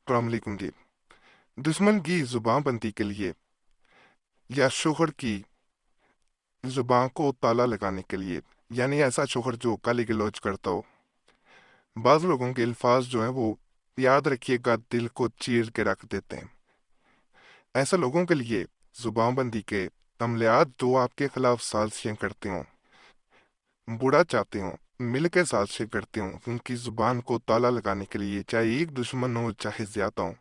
السلام علیکم جی۔ دشمن کی زبان بندی کے لیے یا شوہر کی زبان کو تالا لگانے کے لیے، یعنی ایسا شوہر جو گالی گلوچ کرتا ہو، بعض لوگوں کے الفاظ جو ہیں وہ یاد رکھیے گا دل کو چیر کے رکھ دیتے ہیں۔ ایسے لوگوں کے لیے زبان بندی کے عملیات جو آپ کے خلاف سازشیں کرتے ہوں، برا چاہتے ہوں، مل کے سازشیں کرتے ہوں، ان کی زبان کو تالا لگانے کے لیے چاہے ایک دشمن ہو چاہے زیادہ ہو،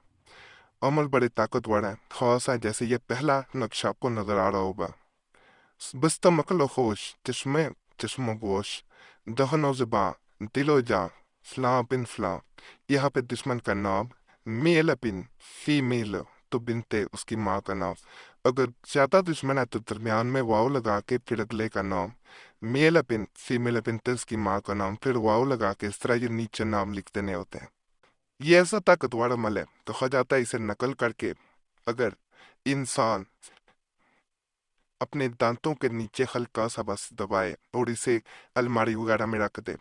عمل بڑے طاقتور ہیں، خاص ہے جیسے یہ پہلا نقشہ آپ کو نظر آ رہا ہوگا۔ بستہ مکل و خوش، چشم و گوش، دہن و زباں، دل و جاں، فلاں بن فلاں۔ یہاں پہ دشمن کا نام، میل بن فیمیل، تو بنتے اس کی ماں کا نام۔ اگر زیادہ دشمن ہے تو درمیان میں واو لگا کے پھر اگلے کا نام، میل بن فیمیل بنتے اس کی ماں کا نام، پھر واو لگا کے اس طرح یہ نیچے نام لکھ دینے ہوتے ہیں۔ یہ ایسا طاقتور عمل ہے تو کہا جاتا ہے اسے نقل کر کے اگر انسان اپنے دانتوں کے نیچے ہلکا سا بس دبائے اور اسے الماری وغیرہ میں رکھ دے،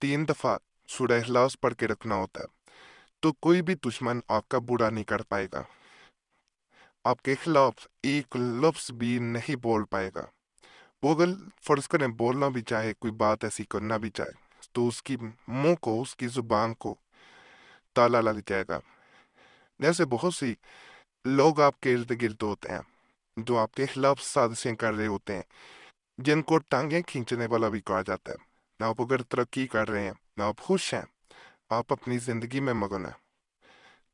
3 دفعہ سورہ اخلاص پڑھ کے رکھنا ہوتا ہے، تو کوئی بھی دشمن آپ کا برا نہیں کر پائے گا، آپ کے خلاف ایک لفظ بھی نہیں بول پائے گا۔ وہ اگر فرض کریں بولنا بھی چاہے، کوئی بات ایسی کرنا بھی چاہے، تو اس کی منہ کو، اس کی زبان کو تالا لگ جائے گا۔ جیسے بہت سی لوگ آپ کے ارد گرد ہوتے ہیں جو آپ کے خلاف سازشیں کر رہے ہوتے ہیں، جن کو ٹانگیں کھینچنے والا بھی کہا جاتا ہے۔ آپ اگر ترقی کر رہے ہیں، آپ خوش ہیں، آپ اپنی زندگی میں مگن ہیں،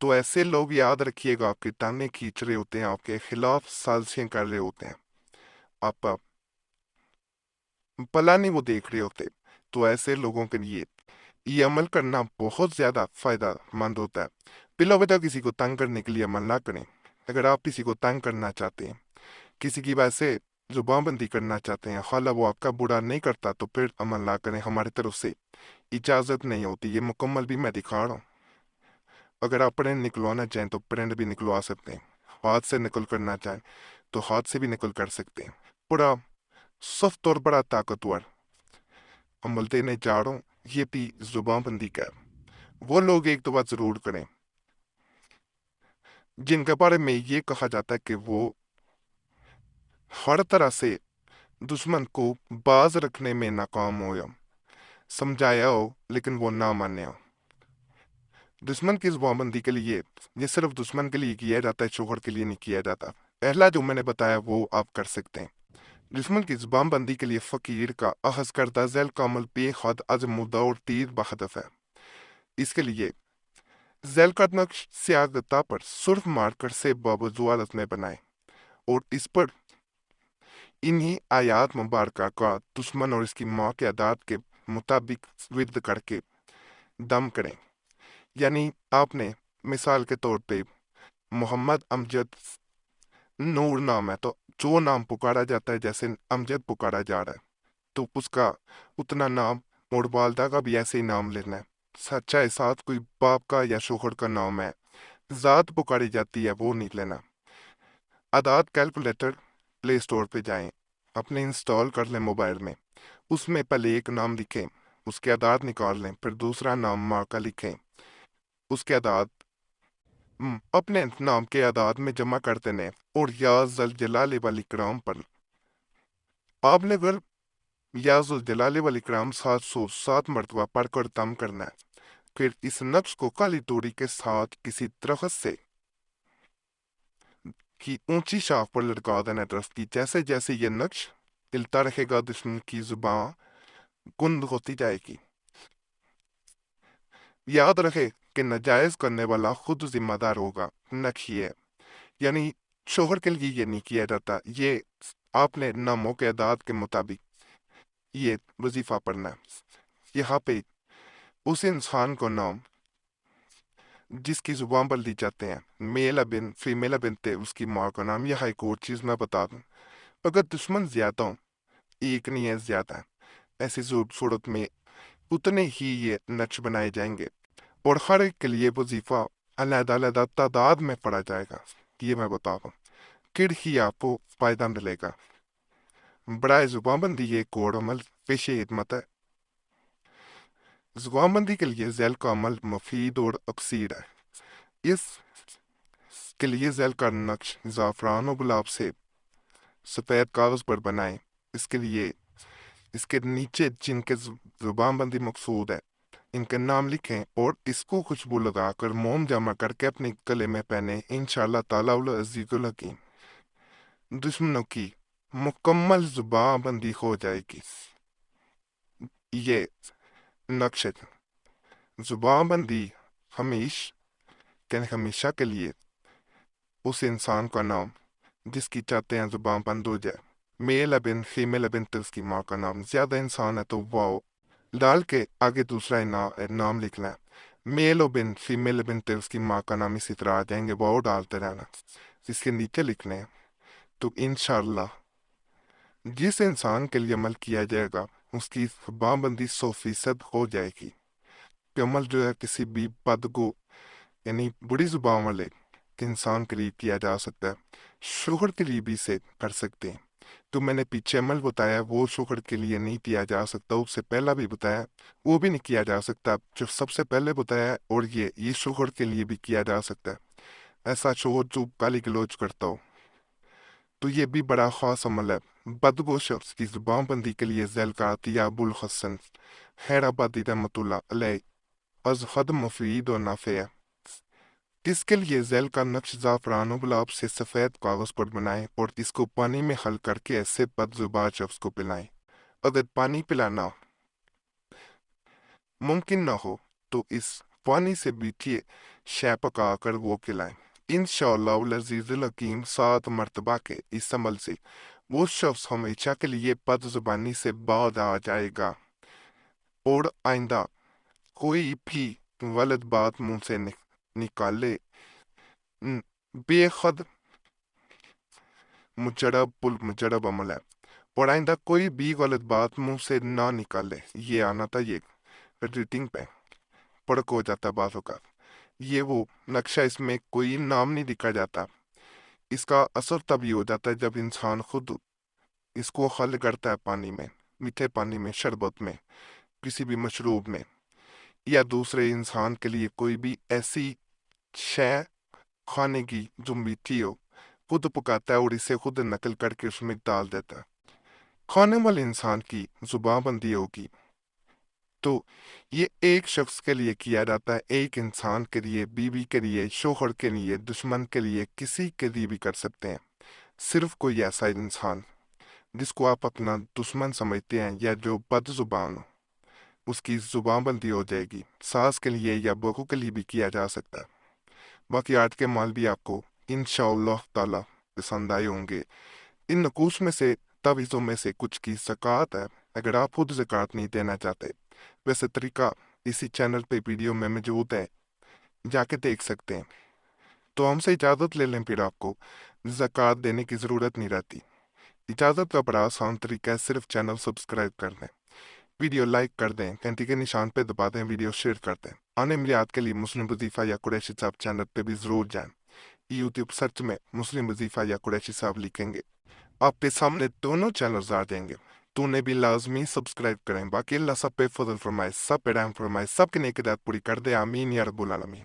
تو ایسے لوگ یاد رکھیے گا آپ کی ٹانگیں کھینچ رہے ہوتے ہیں، آپ کے خلاف سازشیں کر رہے ہوتے ہیں، آپ پلا نہیں وہ دیکھ رہے ہوتے۔ تو ایسے لوگوں کے لیے یہ عمل کرنا بہت زیادہ فائدہ مند ہوتا ہے۔ بلا وجہ کسی کو تنگ کرنے کے لیے عمل نہ کریں۔ اگر آپ کسی کو تنگ کرنا چاہتے ہیں، کسی کی وجہ سے زبان بندی کرنا چاہتے ہیں، خواہ وہ آپ کا برا نہیں کرتا تو پھر عمل نہ کریں، ہماری طرف سے اجازت نہیں ہوتی۔ یہ مکمل بھی میں دکھا رہا ہوں۔ اگر آپ پرنٹ نکلوانا چاہیں تو پرنٹ بھی نکلوا سکتے ہیں، ہاتھ سے نکل کرنا چاہیں تو ہاتھ سے بھی نکل کر سکتے ہیں۔ بڑا سخت اور بڑا طاقتور عمل دینے جا رہا ہوں، یہ بھی زبان بندی کا ہے۔ وہ لوگ ایک دو بات ضرور کریں جن کے بارے میں یہ کہا جاتا ہے کہ وہ ہر طرح سے دشمن کو باز رکھنے میں ناکام ہو، یا سمجھایا ہو لیکن وہ نہ مانے ہو۔ دشمن کی زبان بندی کے لیے یہ صرف دشمن کے لیے کیا جاتا ہے، شوہر کے لیے نہیں کیا جاتا۔ پہلا جو میں نے بتایا وہ آپ کر سکتے ہیں۔ دشمن کی زبان بندی کے لیے فقیر کا اخذ کردہ ذیل کا عمل بے حد ازمودہ اور تیر بہدف ہے۔ اس کے لیے ذیل کا نقش سیاگتا پر سرخ مارکر سے بابوزو حالت میں بنائے اور اس پر انہی آیات مبارکہ کا دشمن اور اس کی ماں کے عادات کے مطابق ورد کر کے دم کریں۔ یعنی آپ نے مثال کے طور پہ محمد امجد نور نام ہے، تو جو نام پکارا جاتا ہے جیسے امجد پکارا جا رہا ہے تو اس کا اتنا نام، اور والدہ کا بھی ایسے ہی نام لینا ہے۔ سچا ہے ساتھ کوئی باپ کا یا شوہر کا نام ہے، ذات پکاری جاتی ہے، وہ نہیں لینا۔ عداد کیلکولیٹر پلے اسٹور پہ جائیں، اپنے انسٹال کر لیں موبائل میں، اس میں پہلے ایک نام لکھیں، اس کے عداد نکال لیں، پھر دوسرا نام ماں کا لکھیں، اس کے عداد اپنے نام کے عداد میں جمع کر دینے، اور یا ذل جلال والاکرام پر آپ نے اگر یا ذل جلال والاکرام 707 مرتبہ پڑھ کر دم کرنا ہے، پھر اس نقش کو کالی توری کے ساتھ کسی درخت سے کی اونچی شاخ پر لٹکا دینا درخت کی۔ جیسے جیسے یہ نقش ہلتا رہے گا دشمن کی زبان کند ہوتی جائے گی۔ یاد رکھے کہ ناجائز کرنے والا خود ذمہ دار ہوگا، نقش یہ ہے، یعنی شوہر کے لیے یہ نہیں کیا جاتا، یہ آپ نے ناموں کے اعداد کے مطابق یہ وظیفہ پڑھنا ہے۔ یہاں پہ اس انسان کو نام جس کی زبان بندی چاہتے ہیں، میل بن فیمیل بنتے اس کی ماں کا نام۔ یہاں ایک اور چیز میں بتا دوں، اگر دشمن زیادہ ہوں، ایک نہیں ہے زیادہ ہے، ایسی صورت میں اتنے ہی یہ نقش بنائے جائیں گے اور ہر ایک کے لیے وظیفہ علیحدہ علیحدہ تعداد میں پڑھا جائے گا۔ یہ میں بتا دوں، پھر ہی آپ کو فائدہ ملے گا۔ برائے زبان بندی یہ ایک اور عمل پیش خدمت ہے۔ زبان بندی کے لیے ذیل کا عمل مفید اور اکثیر ہے۔ اس کے لیے ذیل کا نقش زعفران و گلاب سے سفید کاغذ پر بنائیں۔ اس کے لیے اس کے نیچے جن کے زبان بندی مقصود ہے ان کے نام لکھیں اور اس کو خوشبو لگا کر موم جمع کر کے اپنے گلے میں پہنیں۔ انشاءاللہ تعالی العزیز الحکیم دشمنوں کی مکمل زبان بندی ہو جائے گی۔ یہ نقش زبان بندی ہمیشہ کے لیے اس انسان کا نام جس کی چاہتے ہیں زبان بند ہو جائے، میل ابن فیمیل ابن تو اس کی ماں کا نام، زیادہ انسان ہے تو واؤ ڈال کے آگے دوسرا نام لکھ لیں، میل ابن فیمیل ابن تو اس کی ماں کا نام اسی طرح آ جائیں گے، واؤ ڈالتے رہنا، جس کے نیچے لکھ لیں تو انشاءاللہ جس انسان کے لیے عمل کیا جائے گا اس کی زبان بندی 100% ہو جائے گی۔ کہ عمل جو ہے کسی بھی بدگو یعنی بری زبان والے انسان کے لیے کیا جا سکتا ہے، شوہر کے لیے بھی اسے کر سکتے ہیں۔ تو میں نے پیچھے عمل بتایا وہ شوہر کے لیے نہیں کیا جا سکتا، اس سے پہلا بھی بتایا وہ بھی نہیں کیا جا سکتا، جو سب سے پہلے بتایا اور یہ شوہر کے لیے بھی کیا جا سکتا ہے۔ ایسا شوہر جو گالی گلوچ کرتا ہو تو یہ بھی بڑا خاص عمل ہے۔ بدگو شخص کی زبان بندی کے لیے ذیل کا عطیہ ابو الحسن حیرآبادی رحمۃ اللہ علیہ از خد مفید و نافع ہے۔ اس کے لیے ذیل کا نقش زعفران و گلاب سے سفید کاغذ پر بنائیں اور اس کو پانی میں حل کر کے ایسے بد زبان شخص کو پلائیں۔ اگر پانی پلانا ممکن نہ ہو تو اس پانی سے میٹھی شے پکا کر وہ کھلائیں۔ انشاءاللہ العزیز الحکیم 7 مرتبہ کے اس عمل سے وہ شخص ہمیشہ کے لیے بد زبانی سے بعد آ جائے گا اور آئندہ کوئی بھی غلط بات منہ سے نکالے بے خود مجرب عمل ہے، اور آئندہ کوئی بھی غلط بات منہ سے نہ نکالے۔ یہ آنا تھا یہ ریٹنگ پہ پڑک ہو جاتا بعض اوقات۔ یہ وہ نقشہ اس میں کوئی نام نہیں لکھا جاتا، اس کا اثر تبھی ہو جاتا ہے جب انسان خود اس کو حل کرتا ہے پانی میں، میٹھے پانی میں، شربت میں، کسی بھی مشروب میں، یا دوسرے انسان کے لیے کوئی بھی ایسی شے کھانے کی جو میٹھی ہو خود پکاتا ہے اور اسے خود نقل کر کے اس میں ڈال دیتا ہے۔ کھانے والے انسان کی زبان بندی ہوگی تو یہ ایک شخص کے لیے کیا جاتا ہے، ایک انسان کے لیے، بیوی کے لیے، شوہر کے لیے، دشمن کے لیے، کسی کے لیے بھی کر سکتے ہیں۔ صرف کوئی ایسا انسان جس کو آپ اپنا دشمن سمجھتے ہیں یا جو بد زبان ہو اس کی زبان بندی ہو جائے گی۔ ساس کے لیے یا بہو کے لیے بھی کیا جا سکتا ہے۔ باقی آج کے مال بھی آپ کو انشاءاللہ تعالی پسند آئے ہوں گے۔ ان نقوش میں سے تعویذوں میں سے کچھ کی زکوٰۃ ہے، اگر آپ خود زکوٰۃ نہیں دینا چاہتے ویسے طریقہ اسی چینل پہ ویڈیو میں موجود ہے، جا کے دیکھ سکتے ہیں۔ تو ہم سے اجازت لے لیں، پھر آپ کو زکوٰۃ دینے کی ضرورت نہیں رہتی۔ اجازت کا بڑا آسان طریقہ ہے، صرف چینل سبسکرائب کر دیں، ویڈیو لائک کر دیں، گھنٹی کے نشان پہ دبا دیں، ویڈیو شیئر کر دیں۔ آنے ملیات کے لیے مسلم وظیفہ یا قریشی صاحب چینل پہ بھی ضرور جائیں۔ یوٹیوب سرچ میں مسلم وظیفہ یا قریشی صاحب لکھیں گے، آپ کے سامنے دونوں چینلز آ جائیں گے، تو انہیں بھی لازمی سبسکرائب کریں۔ باقی اللہ سب پہ فضل فرمائے، سب پہ رحم فرمائے، سب کی نیک ہدایت پوری کر دے، آمین یا رب العالمین۔